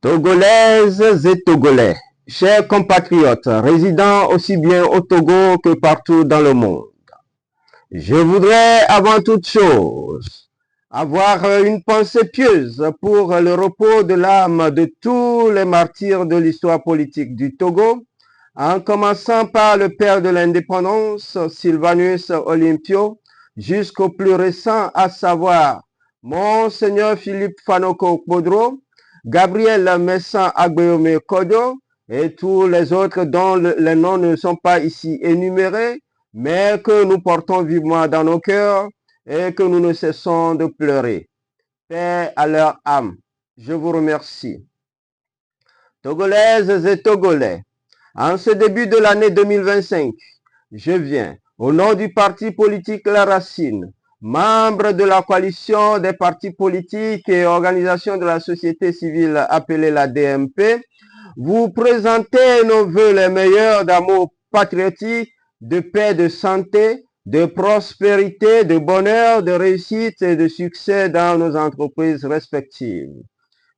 Togolaises et Togolais, chers compatriotes, résidant aussi bien au Togo que partout dans le monde, je voudrais avant toute chose avoir une pensée pieuse pour le repos de l'âme de tous les martyrs de l'histoire politique du Togo, en commençant par le père de l'indépendance, Sylvanus Olympio, jusqu'au plus récent, à savoir Monseigneur Philippe Fanoko Podro, Gabriel Messan Agbeome Kodo et tous les autres dont les noms ne sont pas ici énumérés, mais que nous portons vivement dans nos cœurs et que nous ne cessons de pleurer. Paix à leur âme. Je vous remercie. Togolaises et Togolais, en ce début de l'année 2025, je viens, au nom du parti politique La Racine, membre de la coalition des partis politiques et organisations de la société civile appelée la DMP, vous présenter nos voeux les meilleurs d'amour patriotique, de paix, de santé, de prospérité, de bonheur, de réussite et de succès dans nos entreprises respectives.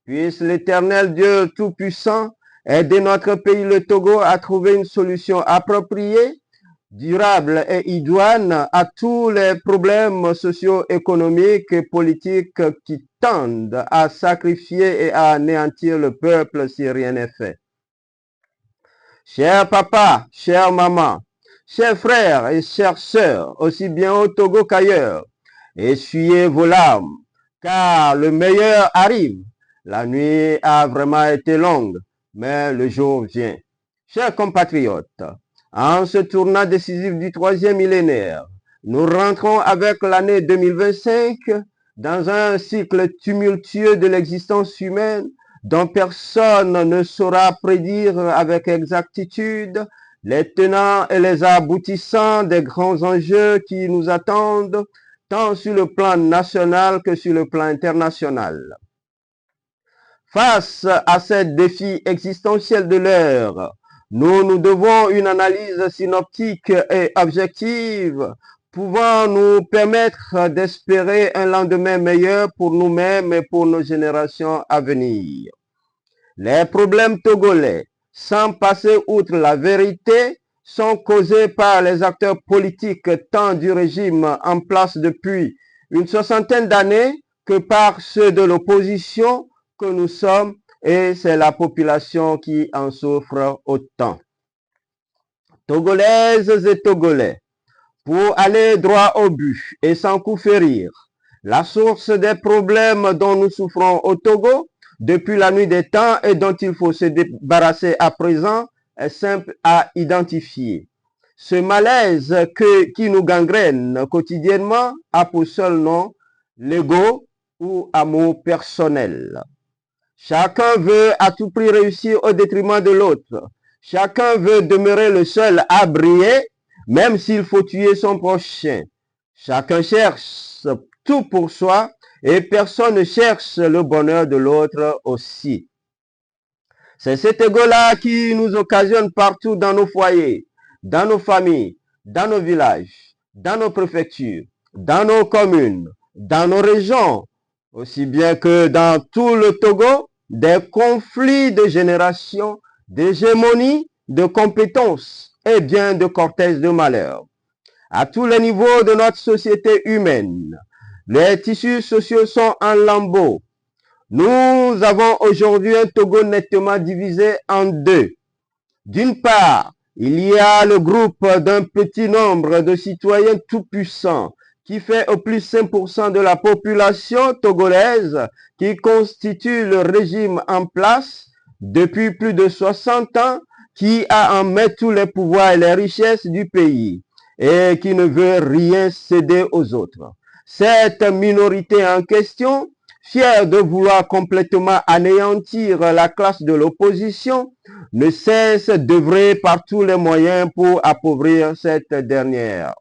Puisse l'Éternel Dieu Tout-Puissant aider notre pays, le Togo, à trouver une solution appropriée, durable et idoine à tous les problèmes socio-économiques et politiques qui tendent à sacrifier et à anéantir le peuple si rien n'est fait. Cher papa, chère maman, chers frères et chères sœurs, aussi bien au Togo qu'ailleurs, essuyez vos larmes, car le meilleur arrive. La nuit a vraiment été longue, mais le jour vient. Chers compatriotes, en ce tournant décisif du troisième millénaire, nous rentrons avec l'année 2025 dans un cycle tumultueux de l'existence humaine dont personne ne saura prédire avec exactitude les tenants et les aboutissants des grands enjeux qui nous attendent, tant sur le plan national que sur le plan international. Face à ces défis existentiels de l'heure, nous devons une analyse synoptique et objective pouvant nous permettre d'espérer un lendemain meilleur pour nous-mêmes et pour nos générations à venir. Les problèmes togolais, sans passer outre la vérité, sont causés par les acteurs politiques tant du régime en place depuis une soixantaine d'années que par ceux de l'opposition que nous sommes, et c'est la population qui en souffre autant. Togolaises et Togolais, pour aller droit au but et sans coup férir, la source des problèmes dont nous souffrons au Togo depuis la nuit des temps et dont il faut se débarrasser à présent est simple à identifier. Ce malaise qui nous gangrène quotidiennement a pour seul nom l'ego ou amour personnel. Chacun veut à tout prix réussir au détriment de l'autre. Chacun veut demeurer le seul à briller, même s'il faut tuer son prochain. Chacun cherche tout pour soi et personne ne cherche le bonheur de l'autre aussi. C'est cet égo-là qui nous occasionne partout dans nos foyers, dans nos familles, dans nos villages, dans nos préfectures, dans nos communes, dans nos régions, aussi bien que dans tout le Togo, des conflits de génération, d'hégémonie, de compétences et bien de cortèges de malheur. À tous les niveaux de notre société humaine, les tissus sociaux sont en lambeaux. Nous avons aujourd'hui un Togo nettement divisé en deux. D'une part, il y a le groupe d'un petit nombre de citoyens tout-puissants qui fait au plus 5% de la population togolaise, qui constitue le régime en place depuis plus de 60 ans, qui a en main tous les pouvoirs et les richesses du pays et qui ne veut rien céder aux autres. Cette minorité en question, fière de vouloir complètement anéantir la classe de l'opposition, ne cesse d'œuvrer par tous les moyens pour appauvrir cette dernière.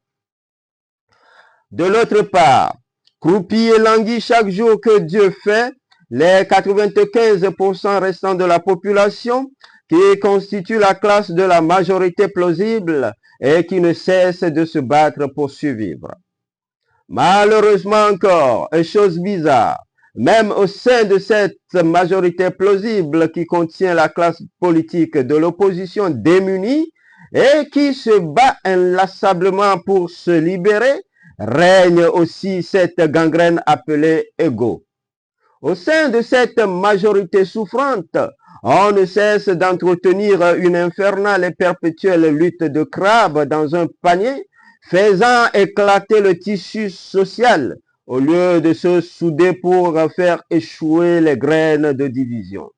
De l'autre part, croupis et languis chaque jour que Dieu fait, les 95% restants de la population, qui constituent la classe de la majorité plausible et qui ne cesse de se battre pour survivre. Malheureusement encore, et chose bizarre, même au sein de cette majorité plausible qui contient la classe politique de l'opposition démunie et qui se bat inlassablement pour se libérer, règne aussi cette gangrène appelée ego. Au sein de cette majorité souffrante, on ne cesse d'entretenir une infernale et perpétuelle lutte de crabes dans un panier, faisant éclater le tissu social au lieu de se souder pour faire échouer les graines de division.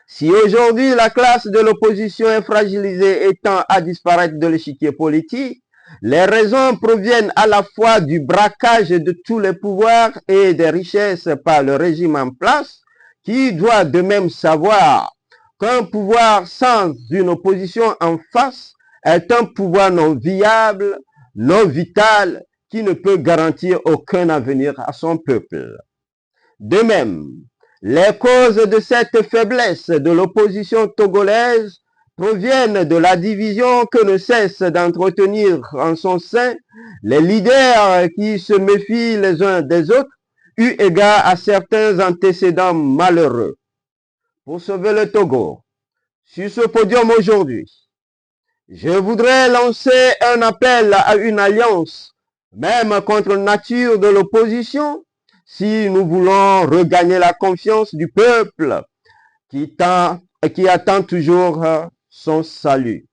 Si aujourd'hui la classe de l'opposition est fragilisée et tend à disparaître de l'échiquier politique, les raisons proviennent à la fois du braquage de tous les pouvoirs et des richesses par le régime en place, qui doit de même savoir qu'un pouvoir sans une opposition en face est un pouvoir non viable, non vital, qui ne peut garantir aucun avenir à son peuple. De même, les causes de cette faiblesse de l'opposition togolaise proviennent de la division que ne cessent d'entretenir en son sein les leaders qui se méfient les uns des autres, eu égard à certains antécédents malheureux. Pour sauver le Togo, sur ce podium aujourd'hui, je voudrais lancer un appel à une alliance, même contre nature de l'opposition, si nous voulons regagner la confiance du peuple qui attend toujours son salut.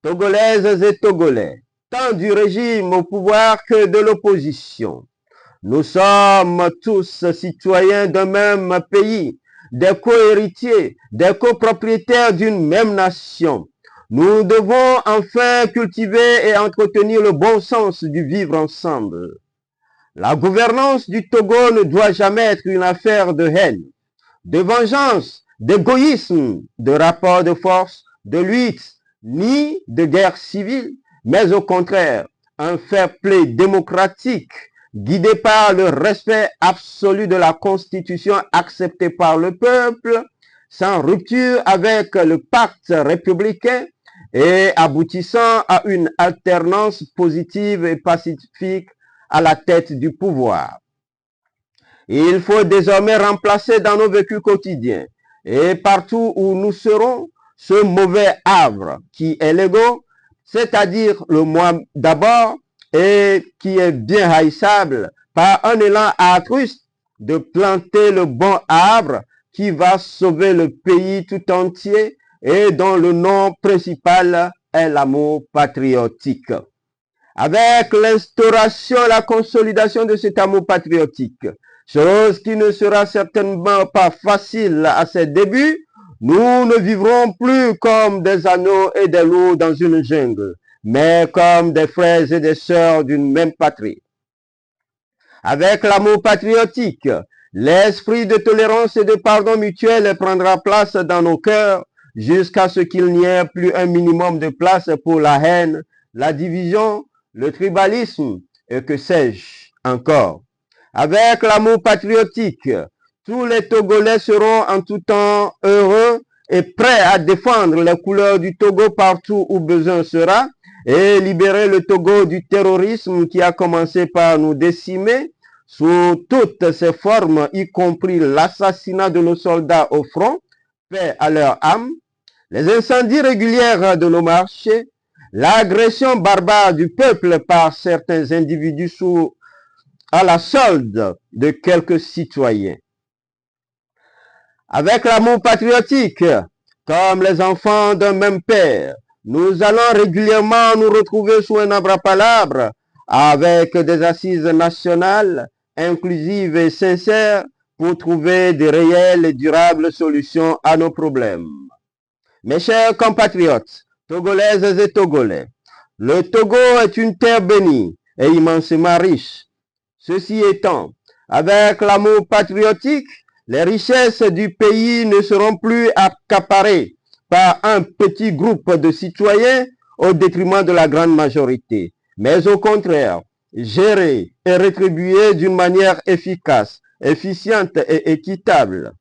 Togolaises et Togolais, tant du régime au pouvoir que de l'opposition, nous sommes tous citoyens d'un même pays, des co-héritiers, des copropriétaires d'une même nation. Nous devons enfin cultiver et entretenir le bon sens du vivre ensemble. La gouvernance du Togo ne doit jamais être une affaire de haine, de vengeance, d'égoïsme, de rapport de force, de lutte, ni de guerre civile, mais au contraire, un fair play démocratique guidé par le respect absolu de la Constitution acceptée par le peuple, sans rupture avec le pacte républicain et aboutissant à une alternance positive et pacifique à la tête du pouvoir. Il faut désormais remplacer dans nos vécus quotidiens et partout où nous serons ce mauvais havre qui est l'ego, c'est-à-dire le moi d'abord, et qui est bien haïssable par un élan altruiste de planter le bon arbre qui va sauver le pays tout entier et dont le nom principal est l'amour patriotique. Avec l'instauration, la consolidation de cet amour patriotique, chose qui ne sera certainement pas facile à ses débuts, nous ne vivrons plus comme des anneaux et des loups dans une jungle, mais comme des frères et des sœurs d'une même patrie. Avec l'amour patriotique, l'esprit de tolérance et de pardon mutuel prendra place dans nos cœurs jusqu'à ce qu'il n'y ait plus un minimum de place pour la haine, la division, le tribalisme et que sais-je encore. Avec l'amour patriotique, tous les Togolais seront en tout temps heureux et prêts à défendre les couleurs du Togo partout où besoin sera et libérer le Togo du terrorisme qui a commencé par nous décimer sous toutes ses formes, y compris l'assassinat de nos soldats au front, paix à leur âme, les incendies réguliers de nos marchés, l'agression barbare du peuple par certains individus à la solde de quelques citoyens. Avec l'amour patriotique, comme les enfants d'un même père, nous allons régulièrement nous retrouver sous un abrapalabre avec des assises nationales, inclusives et sincères pour trouver de réelles et durables solutions à nos problèmes. Mes chers compatriotes, Togolaises et Togolais, le Togo est une terre bénie et immensément riche. Ceci étant, avec l'amour patriotique, les richesses du pays ne seront plus accaparées par un petit groupe de citoyens au détriment de la grande majorité, mais au contraire, gérées et rétribuées d'une manière efficace, efficiente et équitable.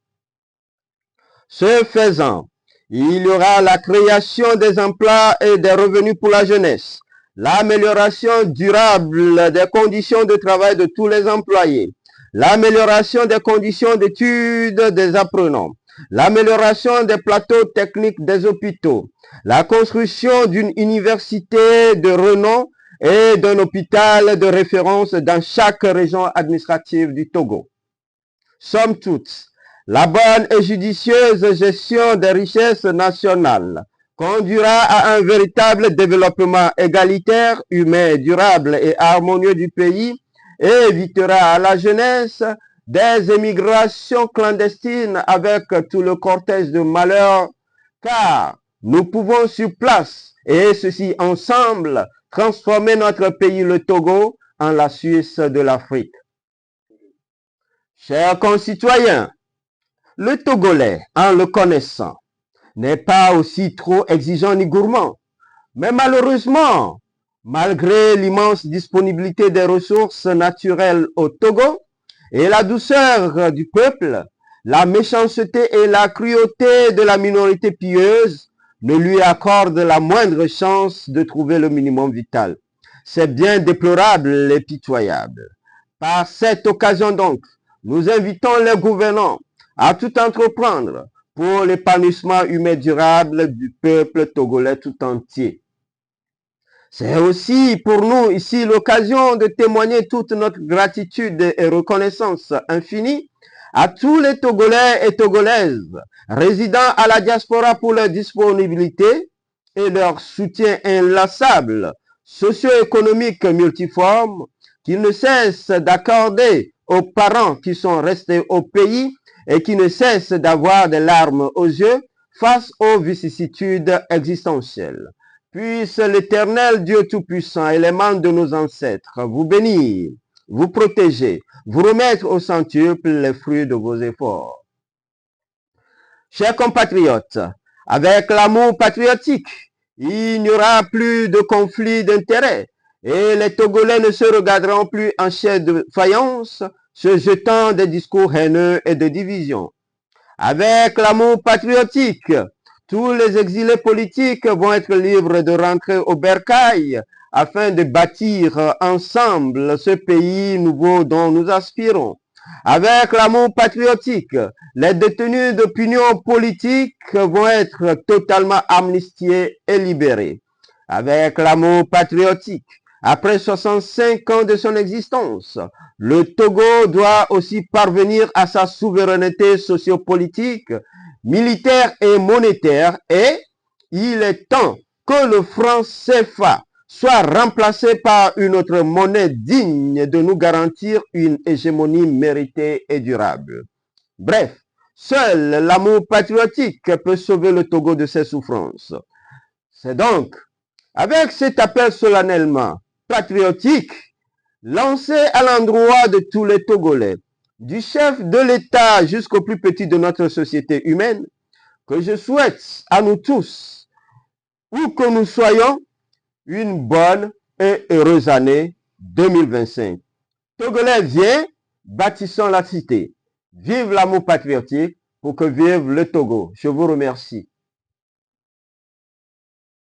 Ce faisant, il y aura la création des emplois et des revenus pour la jeunesse, l'amélioration durable des conditions de travail de tous les employés, l'amélioration des conditions d'études des apprenants, l'amélioration des plateaux techniques des hôpitaux, la construction d'une université de renom et d'un hôpital de référence dans chaque région administrative du Togo. Somme toute, la bonne et judicieuse gestion des richesses nationales conduira à un véritable développement égalitaire, humain, durable et harmonieux du pays et évitera à la jeunesse des émigrations clandestines avec tout le cortège de malheurs, car nous pouvons sur place, et ceci ensemble, transformer notre pays, le Togo, en la Suisse de l'Afrique. Chers concitoyens, le Togolais, en le connaissant, n'est pas aussi trop exigeant ni gourmand. Mais malheureusement, malgré l'immense disponibilité des ressources naturelles au Togo et la douceur du peuple, la méchanceté et la cruauté de la minorité pieuse ne lui accordent la moindre chance de trouver le minimum vital. C'est bien déplorable et pitoyable. Par cette occasion donc, nous invitons les gouvernants à tout entreprendre pour l'épanouissement humain durable du peuple togolais tout entier. C'est aussi pour nous ici l'occasion de témoigner toute notre gratitude et reconnaissance infinie à tous les Togolais et Togolaises résidant à la diaspora pour leur disponibilité et leur soutien inlassable, socio-économique multiforme, qu'ils ne cessent d'accorder aux parents qui sont restés au pays et qui ne cessent d'avoir des larmes aux yeux face aux vicissitudes existentielles. Puisse l'Éternel Dieu Tout-Puissant et les membres de nos ancêtres vous bénir, vous protéger, vous remettre au centuple les fruits de vos efforts. Chers compatriotes, avec l'amour patriotique, il n'y aura plus de conflit d'intérêts et les Togolais ne se regarderont plus en chair de faïence, se jetant des discours haineux et de division. Avec l'amour patriotique, tous les exilés politiques vont être libres de rentrer au bercail afin de bâtir ensemble ce pays nouveau dont nous aspirons. Avec l'amour patriotique, les détenus d'opinion politique vont être totalement amnistiés et libérés. Avec l'amour patriotique, après 65 ans de son existence, le Togo doit aussi parvenir à sa souveraineté sociopolitique, militaire et monétaire, et il est temps que le franc CFA soit remplacé par une autre monnaie digne de nous garantir une hégémonie méritée et durable. Bref, seul l'amour patriotique peut sauver le Togo de ses souffrances. C'est donc avec cet appel solennellement patriotique lancé à l'endroit de tous les Togolais, du chef de l'État jusqu'au plus petit de notre société humaine, que je souhaite à nous tous, où que nous soyons, une bonne et heureuse année 2025. Togolais, viens, bâtissons la cité. Vive l'amour patriotique pour que vive le Togo. Je vous remercie.